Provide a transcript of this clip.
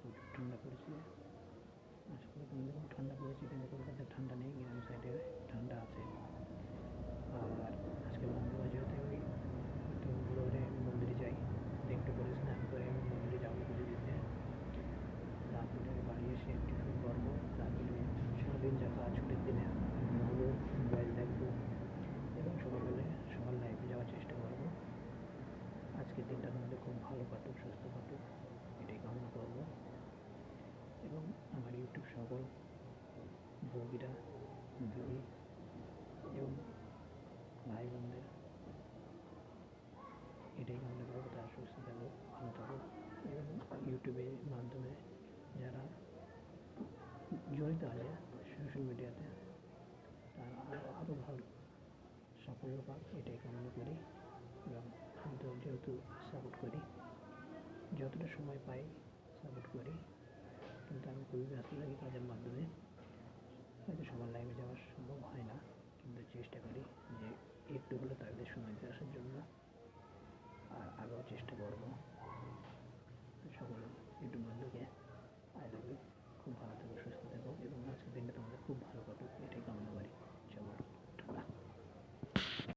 প্রচুর ঠান্ডা পড়েছে। আশা করি তোমাদের ঠান্ডা পড়েছে, কিন্তু কলকাতায় ঠান্ডা নেই, গ্রাম সাইডে ঠান্ডা আছে। আর আজকে মঙ্গলবার যেহেতু ওই একটু ভোরে মন্দিরে যাই, একটু করে স্নান করে আমি মন্দিরে যাবো পুজো দিতে। তারপরে বাড়ি এসে টিফিন করবো, তারপরে সারাদিন যা কাজ ছুটির দিনে ঘুরবো, মোবাইল দেখবো এবং সকাল লাইফে যাওয়ার চেষ্টা করবো। আজকের দিনটা তোমাদের খুব ভালো কাটুক, সুস্থ কাটুক, এটাই কামনা করবো। এবং আমার ইউটিউব সকল বন্ধুরা, দিদি এবং ভাই বোনদের এটাই কামনা করবো, তারা সুস্থ থাকুক, ভালো থাকুক। এবং ইউটিউবের মাধ্যমে যারা জড়িত আছে সোশ্যাল মিডিয়াতে, তারা আরও ভালো সাফল্য পাক, এটাই কামনা করি। এবং আমি তো যেহেতু সাপোর্ট করি, যতটা সময় পাই সাপোর্ট করি, কিন্তু আমি খুবই ব্যস্ত থাকি কাজের মাধ্যমে।